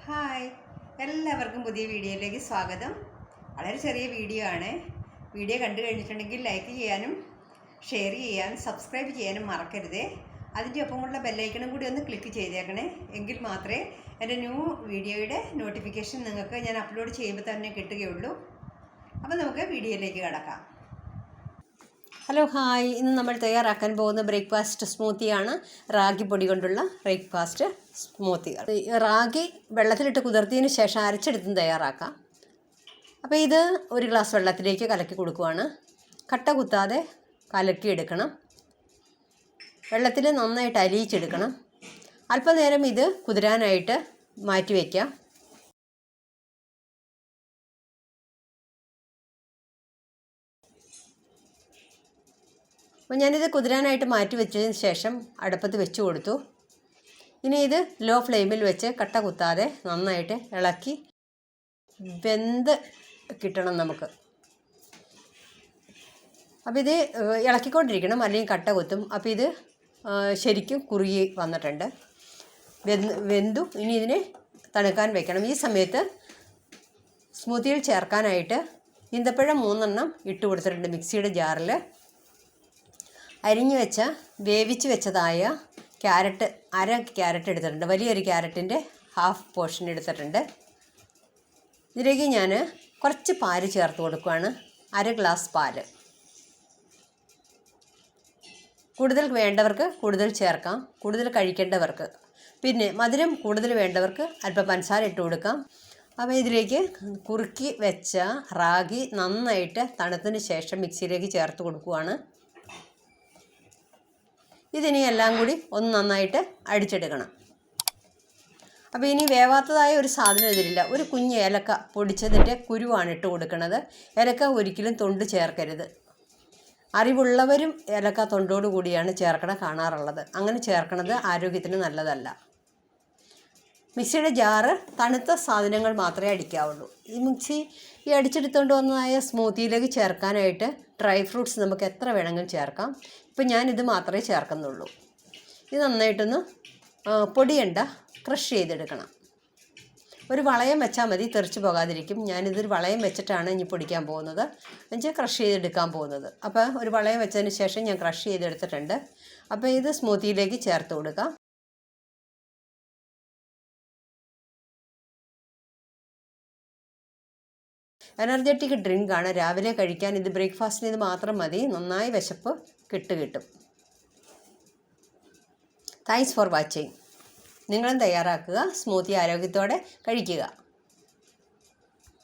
Hi, എല്ലാവർക്കും പുതിയ വീഡിയോയിലേക്ക് സ്വാഗതം. വളരെ ചെറിയ വീഡിയോ ആണ്. വീഡിയോ കണ്ടു കഴിഞ്ഞിട്ടുണ്ടെങ്കിൽ ലൈക്ക് ചെയ്യാനും ഷെയർ ചെയ്യാനും സബ്സ്ക്രൈബ് ചെയ്യാനും മറക്കരുതേ. അതിൻ്റെ ഒപ്പമുള്ള ബെല്ലൈക്കണും കൂടി ഒന്ന് ക്ലിക്ക് ചെയ്തേക്കണേ. എങ്കിൽ മാത്രമേ എൻ്റെ ന്യൂ വീഡിയോയുടെ നോട്ടിഫിക്കേഷൻ നിങ്ങൾക്ക് ഞാൻ അപ്ലോഡ് ചെയ്യുമ്പോൾ തന്നെ കിട്ടുകയുള്ളൂ. അപ്പോൾ നമുക്ക് വീഡിയോയിലേക്ക് കടക്കാം. ഹലോ ഹായ്, ഇന്ന് നമ്മൾ തയ്യാറാക്കാൻ പോകുന്ന ബ്രേക്ക്ഫാസ്റ്റ് സ്മൂത്തിയാണ്. റാഗി പൊടി കൊണ്ടുള്ള ബ്രേക്ക്ഫാസ്റ്റ് സ്മൂത്തികൾ. റാഗി വെള്ളത്തിലിട്ട് കുതിർത്തിയതിന് ശേഷം അരച്ചെടുത്തും തയ്യാറാക്കാം. അപ്പോൾ ഇത് ഒരു ഗ്ലാസ് വെള്ളത്തിലേക്ക് കലക്കി കൊടുക്കുവാണ്. കട്ട കുത്താതെ കലക്കിയെടുക്കണം. വെള്ളത്തിൽ നന്നായിട്ട് അലിയിച്ചെടുക്കണം. അല്പനേരം ഇത് കുതിരാനായിട്ട് മാറ്റി വയ്ക്കാം. അപ്പോൾ ഞാനിത് കുതിരാനായിട്ട് മാറ്റി വെച്ചതിന് ശേഷം അടുപ്പത്ത് വെച്ച് കൊടുത്തു. ഇനി ഇത് ലോ ഫ്ലെയിമിൽ വെച്ച് കട്ട കുത്താതെ നന്നായിട്ട് ഇളക്കി വെന്ത് കിട്ടണം നമുക്ക്. അപ്പോൾ ഇത് ഇളക്കിക്കൊണ്ടിരിക്കണം, അല്ലെങ്കിൽ കട്ട കുത്തും. അപ്പോൾ ഇത് ശരിക്കും കുറുകി വന്നിട്ടുണ്ട്, വെന്തു. ഇനി ഇതിനെ തണുക്കാൻ വെക്കണം. ഈ സമയത്ത് സ്മൂത്തിയിൽ ചേർക്കാനായിട്ട് ഈന്തപ്പഴം 3 ഇട്ട് കൊടുത്തിട്ടുണ്ട് മിക്സിയുടെ ജാറിൽ. അരിഞ്ഞു വെച്ച വേവിച്ച് വെച്ചതായ ക്യാരറ്റ്, അര ക്യാരറ്റ് എടുത്തിട്ടുണ്ട്. വലിയൊരു ക്യാരറ്റിൻ്റെ ഹാഫ് പോർഷൻ എടുത്തിട്ടുണ്ട്. ഇതിലേക്ക് ഞാൻ കുറച്ച് പാല് ചേർത്ത് കൊടുക്കുകയാണ്. 1 ഗ്ലാസ് പാല്. കൂടുതൽ വേണ്ടവർക്ക് കൂടുതൽ ചേർക്കാം, കൂടുതൽ കഴിക്കേണ്ടവർക്ക്. പിന്നെ മധുരം കൂടുതൽ വേണ്ടവർക്ക് അല്പം പഞ്ചസാര ഇട്ട് കൊടുക്കാം. അപ്പോൾ ഇതിലേക്ക് കുറുക്കി വെച്ച റാഗി നന്നായിട്ട് തണുത്തതിന് ശേഷം മിക്സിയിലേക്ക് ചേർത്ത് കൊടുക്കുകയാണ്. ഇതിനി എല്ലാം കൂടി ഒന്ന് നന്നായിട്ട് അടിച്ചെടുക്കണം. അപ്പോൾ ഇനി വേവാത്തതായ ഒരു സാധനം ഇതിലില്ല. ഒരു കുഞ്ഞ് ഏലക്ക പൊടിച്ചതിൻ്റെ കുരുവാണ് ഇട്ട് കൊടുക്കുന്നത്. ഏലക്ക ഒരിക്കലും തൊണ്ട് ചേർക്കരുത്. അറിവുള്ളവരും ഏലക്ക തൊണ്ടോട് കൂടിയാണ് കാണാറുള്ളത്. അങ്ങനെ ചേർക്കണത് ആരോഗ്യത്തിന് നല്ലതല്ല. മിക്സിയുടെ ജാറ് തണുത്ത സാധനങ്ങൾ മാത്രമേ അടിക്കാവുള്ളൂ. ഈ അടിച്ചെടുത്തുകൊണ്ട് വന്നതായ സ്മൂത്തിയിലേക്ക് ചേർക്കാനായിട്ട് ഡ്രൈ ഫ്രൂട്ട്സ് നമുക്ക് എത്ര വേണമെങ്കിലും ചേർക്കാം. ഇപ്പം ഞാനിത് മാത്രമേ ചേർക്കുന്നുള്ളൂ. ഇത് നന്നായിട്ടൊന്ന് പൊടിയണ്ട, ക്രഷ് ചെയ്തെടുക്കണം. ഒരു വളയം വെച്ചാൽ മതി, തെറിച്ച് പോകാതിരിക്കും. ഞാനിതൊരു വളയം വെച്ചിട്ടാണ് ഇനി പൊടിക്കാൻ പോകുന്നത്, എന്നുവെച്ചാൽ ക്രഷ് ചെയ്തെടുക്കാൻ പോകുന്നത്. അപ്പോൾ ഒരു വളയം വെച്ചതിന് ശേഷം ഞാൻ ക്രഷ് ചെയ്തെടുത്തിട്ടുണ്ട്. അപ്പോൾ ഇത് സ്മൂത്തിയിലേക്ക് ചേർത്ത് കൊടുക്കാം. എനർജറ്റിക് ഡ്രിങ്കാണ്, രാവിലെ കഴിക്കാൻ. ഇത് ബ്രേക്ക്ഫാസ്റ്റിന് ഇത് മാത്രം മതി, നന്നായി വിശപ്പ് കിട്ടും. Thanks for watching. നിങ്ങളും തയ്യാറാക്കുക, സ്മൂത്തി ആരോഗ്യത്തോടെ കഴിക്കുക.